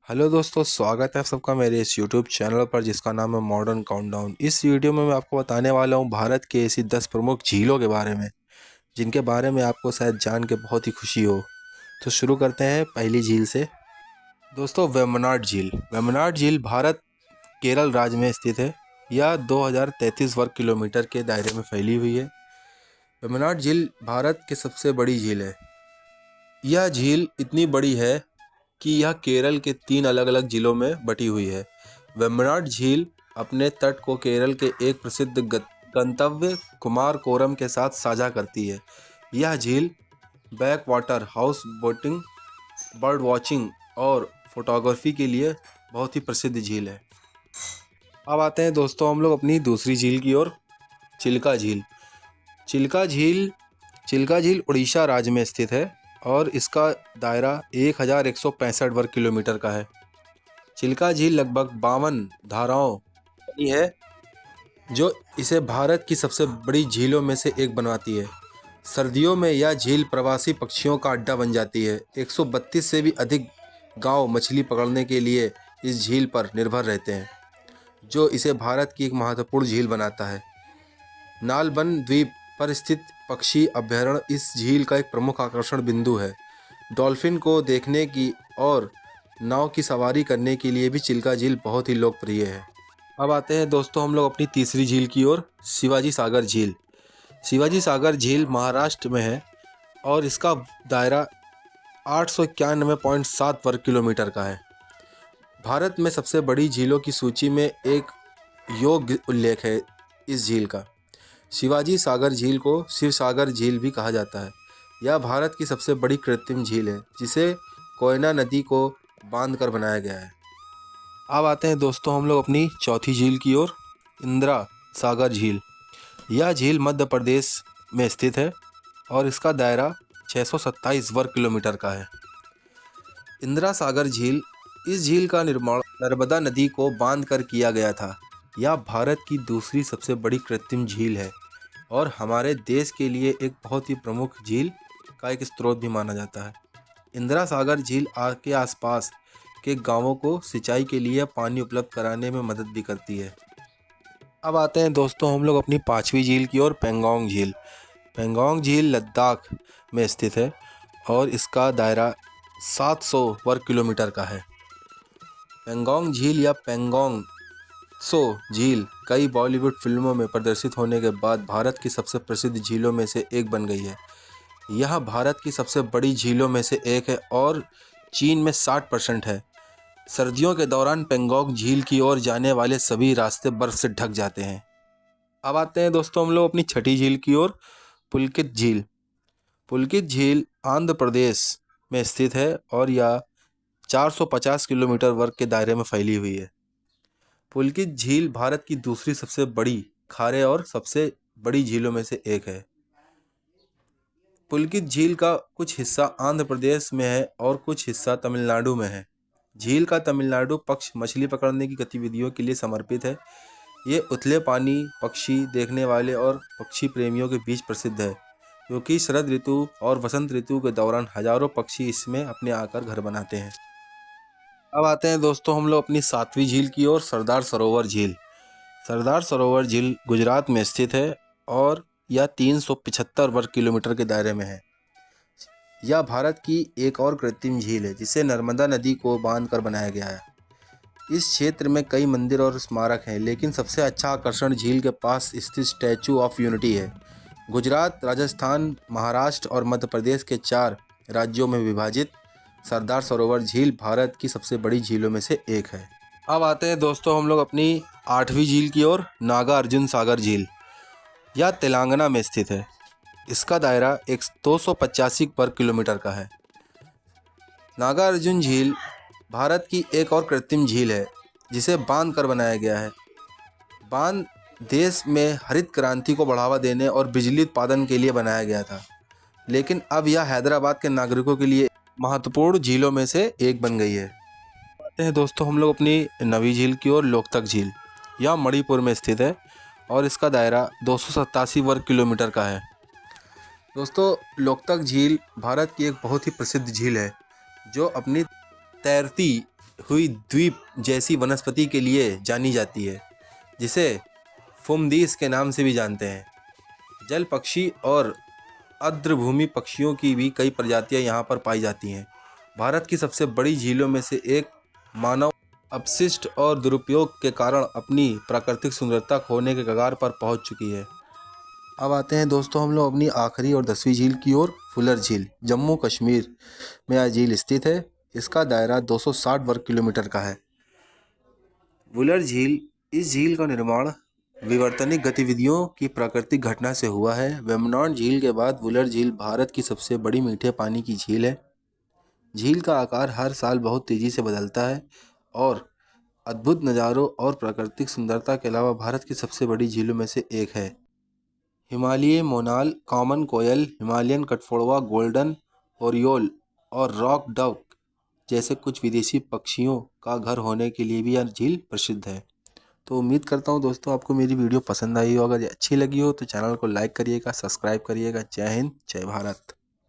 Hello दोस्तों, स्वागत है आप सबका मेरे इस यूट्यूब चैनल पर जिसका नाम है मॉडर्न काउंटडाउन। इस वीडियो में मैं आपको बताने वाला हूं भारत के ऐसी 10 प्रमुख झीलों के बारे में जिनके बारे में आपको शायद जान के बहुत ही खुशी हो। तो शुरू करते हैं पहली झील से। दोस्तों, वेम्बनाड झील। वेम्बनाड झील भारत केरल राज्य में स्थित है। यह 2033 वर्ग किलोमीटर के दायरे में फैली हुई है। वेम्बनाड झील भारत की सबसे बड़ी झील है। यह झील इतनी बड़ी है कि यह केरल के 3 अलग अलग जिलों में बटी हुई है। वेम्बनाड झील अपने तट को केरल के एक प्रसिद्ध गंतव्य कुमारकोरम के साथ साझा करती है। यह झील back water house boating, bird watching और फोटोग्राफी के लिए बहुत ही प्रसिद्ध झील है। अब आते हैं दोस्तों हम लोग अपनी दूसरी झील की ओर, चिल्का झील। चिल्का झील चिल्का झील उड़ीसा राज्य में स्थित है और इसका दायरा 1165 वर्ग किलोमीटर का है। चिल्का झील लगभग 52 धाराओं बनी है जो इसे भारत की सबसे बड़ी झीलों में से एक बनवाती है। सर्दियों में यह झील प्रवासी पक्षियों का अड्डा बन जाती है। 132 से भी अधिक गांव मछली पकड़ने के लिए इस झील पर निर्भर रहते हैं, जो इसे भारत की एक महत्वपूर्ण झील बनाता है। नालबन द्वीप पर स्थित पक्षी अभयारण्य इस झील का एक प्रमुख आकर्षण बिंदु है। डॉल्फिन को देखने की और नाव की सवारी करने के लिए भी चिल्का झील बहुत ही लोकप्रिय है। अब आते हैं दोस्तों हम लोग अपनी तीसरी झील की ओर, शिवाजी सागर झील। शिवाजी सागर झील महाराष्ट्र में है और इसका दायरा 891.7 वर्ग किलोमीटर का है। भारत में सबसे बड़ी झीलों की सूची में एक योग्य उल्लेख है इस झील का। शिवाजी सागर झील को शिव सागर झील भी कहा जाता है। यह भारत की सबसे बड़ी कृत्रिम झील है जिसे कोयना नदी को बांधकर बनाया गया है। अब आते हैं दोस्तों हम लोग अपनी चौथी झील की ओर, इंदिरा सागर झील। यह झील मध्य प्रदेश में स्थित है और इसका दायरा 627 वर्ग किलोमीटर का है। इंदिरा सागर झील, इस झील का निर्माण नर्मदा नदी को बांधकर किया गया था। यह भारत की दूसरी सबसे बड़ी कृत्रिम झील है और हमारे देश के लिए एक बहुत ही प्रमुख झील का एक स्रोत भी माना जाता है। इंदिरा सागर झील के आसपास के गांवों को सिंचाई के लिए पानी उपलब्ध कराने में मदद भी करती है। अब आते हैं दोस्तों हम लोग अपनी पांचवी झील की ओर, पेंगोंग झील। पेंगोंग झील लद्दाख में स्थित है और इसका दायरा 700 वर्ग किलोमीटर का है। पेंगोंग झील या पेंगोंग सो झील कई बॉलीवुड फिल्मों में प्रदर्शित होने के बाद भारत की सबसे प्रसिद्ध झीलों में से एक बन गई है। यह भारत की सबसे बड़ी झीलों में से एक है और चीन में 60% है। सर्दियों के दौरान पेंगोंग झील की ओर जाने वाले सभी रास्ते बर्फ से ढक जाते हैं। अब आते हैं दोस्तों हम लोग अपनी छठी झील की ओर, पुलकित झील। पुलकित झील आंध्र प्रदेश में स्थित है और यह 450 किलोमीटर वर्ग के दायरे में फैली हुई है। पुलकित झील भारत की दूसरी सबसे बड़ी खारे और सबसे बड़ी झीलों में से एक है। पुलकित झील का कुछ हिस्सा आंध्र प्रदेश में है और कुछ हिस्सा तमिलनाडु में है। झील का तमिलनाडु पक्ष मछली पकड़ने की गतिविधियों के लिए समर्पित है। ये उथले पानी पक्षी देखने वाले और पक्षी प्रेमियों के बीच प्रसिद्ध है, क्योंकि शरद ऋतु और वसंत ऋतु के दौरान हजारों पक्षी इसमें अपने आकर घर बनाते हैं। अब आते हैं दोस्तों हम लोग अपनी सातवीं झील की ओर, सरदार सरोवर झील। सरदार सरोवर झील गुजरात में स्थित है और यह 375 वर्ग किलोमीटर के दायरे में है। यह भारत की एक और कृत्रिम झील है जिसे नर्मदा नदी को बांधकर बनाया गया है। इस क्षेत्र में कई मंदिर और स्मारक हैं, लेकिन सबसे अच्छा आकर्षण झील के पास स्थित स्टैचू ऑफ यूनिटी है। गुजरात, राजस्थान, महाराष्ट्र और मध्य प्रदेश के 4 राज्यों में विभाजित सरदार सरोवर झील भारत की सबसे बड़ी झीलों में से एक है। अब आते हैं दोस्तों हम लोग अपनी 8वीं झील की ओर, नागार्जुन सागर झील। यह तेलंगाना में स्थित है। इसका दायरा 285 वर्ग किलोमीटर का है। नागार्जुन झील भारत की एक और कृत्रिम झील है जिसे बांध कर बनाया गया है। बांध देश में हरित क्रांति को बढ़ावा देने और बिजली उत्पादन के लिए बनाया गया था, लेकिन अब यह हैदराबाद के नागरिकों के लिए महत्वपूर्ण झीलों में से एक बन गई है। आते हैं दोस्तों हम लोग अपनी 9वीं झील की ओर, लोकतक झील। यह मणिपुर में स्थित है और इसका दायरा 287 वर्ग किलोमीटर का है। दोस्तों, लोकतक झील भारत की एक बहुत ही प्रसिद्ध झील है जो अपनी तैरती हुई द्वीप जैसी वनस्पति के लिए जानी जाती है, जिसे फुमदीस के नाम से भी जानते हैं। जल पक्षी और आर्द्रभूमि पक्षियों की भी कई प्रजातियां यहाँ पर पाई जाती हैं। भारत की सबसे बड़ी झीलों में से एक मानव अपशिष्ट और दुरुपयोग के कारण अपनी प्राकृतिक सुंदरता खोने के कगार पर पहुंच चुकी है। अब आते हैं दोस्तों हम लोग अपनी आखिरी और 10वीं झील की ओर, फुलर झील। जम्मू कश्मीर में यह झील स्थित है। इसका दायरा 260 वर्ग किलोमीटर का है। वुलर झील, इस झील का निर्माण विवर्तनिक गतिविधियों की प्राकृतिक घटना से हुआ है। वेम्बनाड झील के बाद वुलर झील भारत की सबसे बड़ी मीठे पानी की झील है। झील का आकार हर साल बहुत तेज़ी से बदलता है और अद्भुत नज़ारों और प्राकृतिक सुंदरता के अलावा भारत की सबसे बड़ी झीलों में से एक है। हिमालयी मोनाल, कॉमन कोयल, हिमालयन कठफोड़वा, गोल्डन ओरियोल और रॉक डक जैसे कुछ विदेशी पक्षियों का घर होने के लिए भी यह झील प्रसिद्ध है। तो उम्मीद करता हूँ दोस्तों आपको मेरी वीडियो पसंद आई हो। अगर ये अच्छी लगी हो तो चैनल को लाइक करिएगा, सब्सक्राइब करिएगा। जय हिंद, जय भारत।